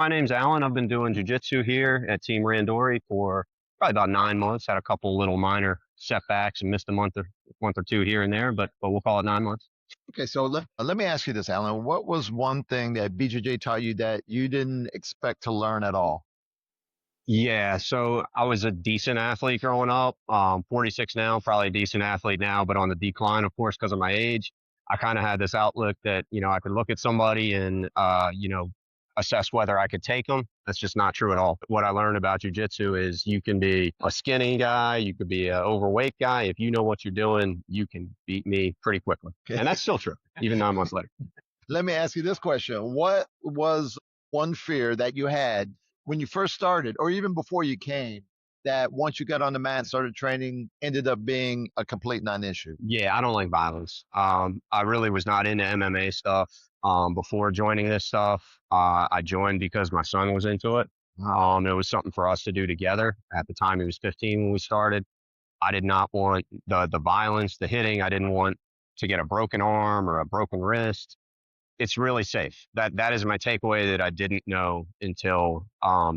My name's Allan. I've been doing jiu-jitsu here at Team Randori for probably about 9 months. Had a couple little minor setbacks and missed a month or two here and there, but we'll call it 9 months. Okay, so let me ask you this, Alan. What was one thing that BJJ taught you that you didn't expect to learn at all? Yeah, so I was a decent athlete growing up. 46 now, probably a decent athlete now, but on the decline, of course, because of my age. I kind of had this outlook that, I could look at somebody and, assess whether I could take them. That's just not true at all. What I learned about jujitsu is you can be a skinny guy, you could be an overweight guy. If you know what you're doing, you can beat me pretty quickly. And that's still true, even 9 months later. Let me ask you this question. What was one fear that you had when you first started, or even before you came, that once you got on the mat and started training, ended up being a complete non-issue? Yeah, I don't like violence. I really was not into MMA stuff before joining this stuff. I joined because my son was into it. It was something for us to do together. At the time, he was 15 when we started. I did not want the violence, the hitting. I didn't want to get a broken arm or a broken wrist. It's really safe. That is my takeaway that I didn't know until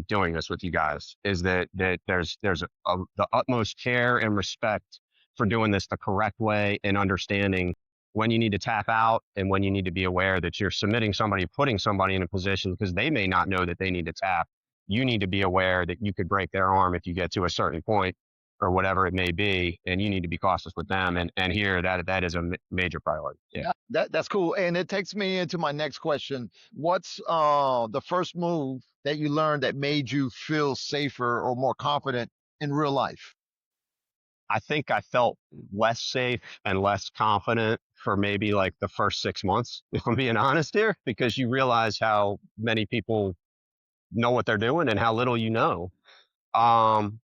doing this with you guys. Is that there's the utmost care and respect for doing this the correct way and understanding when you need to tap out and when you need to be aware that you're submitting somebody, putting somebody in a position because they may not know that they need to tap. You need to be aware that you could break their arm if you get to a certain point or whatever it may be, and you need to be cautious with them. And here that is a major priority. Yeah. That's cool. And it takes me into my next question. What's the first move that you learned that made you feel safer or more confident in real life? I think I felt less safe and less confident for maybe like the first 6 months, if I'm being honest here, because you realize how many people know what they're doing and how little you know. Um,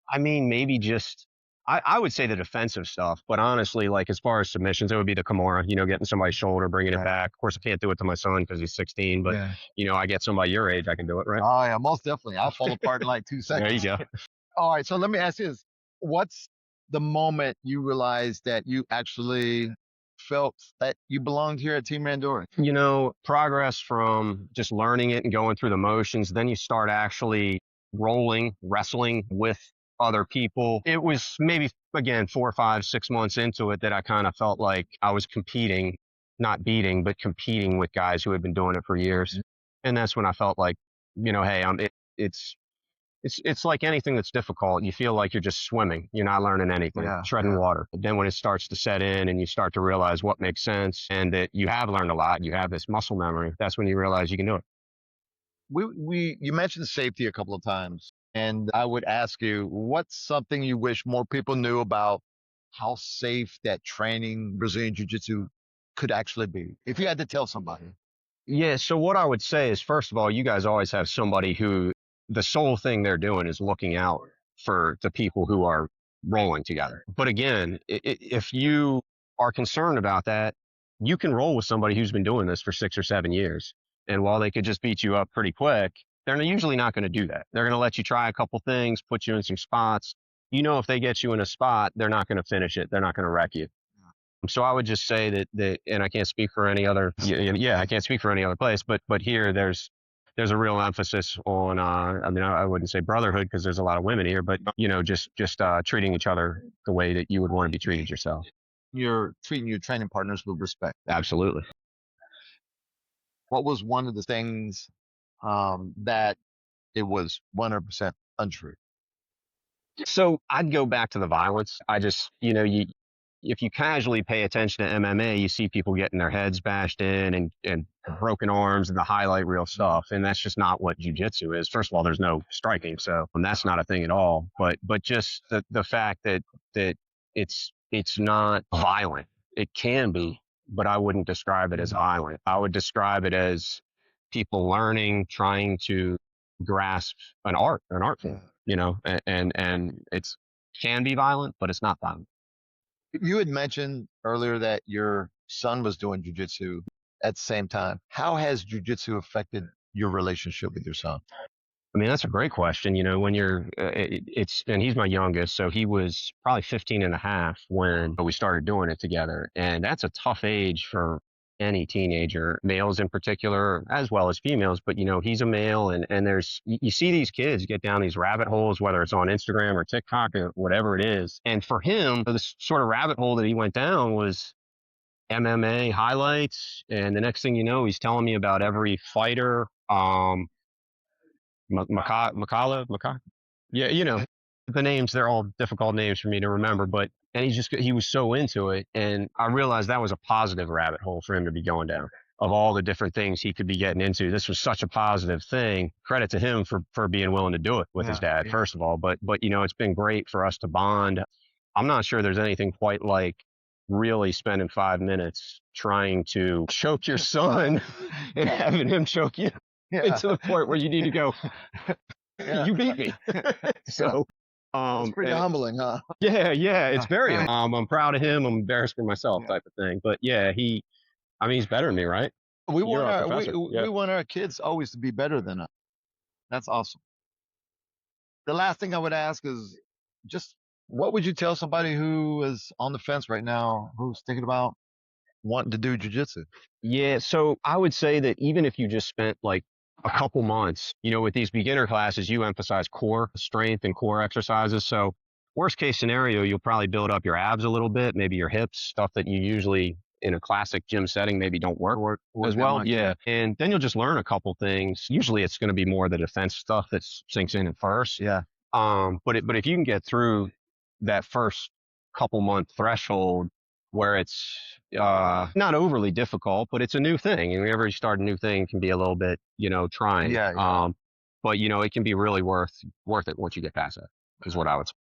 I mean, maybe just I would say the defensive stuff, but honestly, like as far as submissions, it would be the Kimura, getting somebody's shoulder, bringing it Right. back. Of course, I can't do it to my son because he's 16, but Yeah. I get somebody your age, I can do it, right? Oh yeah, most definitely. I'll fall apart in like two There you seconds. go. All right, so let me ask you this. What's the moment you realized that you actually felt that you belonged here at Team Randori? Progress from just learning it and going through the motions, then you start actually rolling, wrestling with other people. It was maybe, again, 4, 5, 6 months into it that I kind of felt like I was competing, not beating, but competing with guys who had been doing it for years. And that's when I felt like, hey, it's it's like anything that's difficult. You feel like you're just swimming. You're not learning anything, Yeah, treading yeah. water. But then when it starts to set in and you start to realize what makes sense and that you have learned a lot, you have this muscle memory, that's when you realize you can do it. You mentioned safety a couple of times, and I would ask you, what's something you wish more people knew about how safe that training Brazilian Jiu-Jitsu could actually be? If you had to tell somebody. Yeah. So what I would say is, first of all, you guys always have somebody who the sole thing they're doing is looking out for the people who are rolling together. But again, if you are concerned about that, you can roll with somebody who's been doing this for 6 or 7 years. And while they could just beat you up pretty quick, they're usually not going to do that. They're going to let you try a couple things, put you in some spots. If they get you in a spot, they're not going to finish it. They're not going to wreck you. So I would just say that, and I can't speak for any other, yeah, I can't speak for any other place, but here there's a real emphasis on, I wouldn't say brotherhood because there's a lot of women here, but just treating each other the way that you would want to be treated yourself. You're treating your training partners with respect. Absolutely. What was one of the things that it was 100% untrue? So I'd go back to the violence. I just, if you casually pay attention to MMA, you see people getting their heads bashed in and broken arms and the highlight reel stuff. And that's just not what jujitsu is. First of all, there's no striking. So that's not a thing at all. But just the fact that it's not violent. It can be, but I wouldn't describe it as violent. I would describe it as people learning, trying to grasp an art form, and it's can be violent, but it's not violent. You had mentioned earlier that your son was doing jujitsu at the same time. How has jujitsu affected your relationship with your son? I mean, that's a great question. When you're, and he's my youngest, so he was probably 15 and a half when we started doing it together. And that's a tough age for any teenager, males in particular, as well as females. But he's a male, and there's you see these kids get down these rabbit holes, whether it's on Instagram or TikTok or whatever it is. And for him, the sort of rabbit hole that he went down was MMA highlights, and the next thing you know, he's telling me about every fighter. Makala, yeah, the names, they're all difficult names for me to remember, but and he was so into it, and I realized that was a positive rabbit hole for him to be going down. Of all the different things he could be getting into, this was such a positive thing. Credit to him for being willing to do it with his dad, first of all. But it's been great for us to bond. I'm not sure there's anything quite like really spending 5 minutes trying to choke your son and having him choke you to the point where you need to go, you beat me. So, It's pretty humbling, huh? yeah, it's very, I'm proud of him. I'm embarrassed for myself type of thing. But yeah, he's better than me, right? We You're want our our professor. Yeah. we want our kids always to be better than us. That's awesome. The last thing I would ask is just what would you tell somebody who is on the fence right now, who's thinking about wanting to do jujitsu? Yeah, so I would say that even if you just spent like a couple months, with these beginner classes, you emphasize core strength and core exercises. So worst case scenario, you'll probably build up your abs a little bit, maybe your hips, stuff that you usually in a classic gym setting maybe don't work as well. Much, Yeah. And then you'll just learn a couple things. Usually it's going to be more the defense stuff that sinks in at first. Yeah. But if you can get through that first couple month threshold where it's not overly difficult, but it's a new thing. And whenever you start a new thing, it can be a little bit, trying. Yeah. But it can be really worth it once you get past it, is what I would say.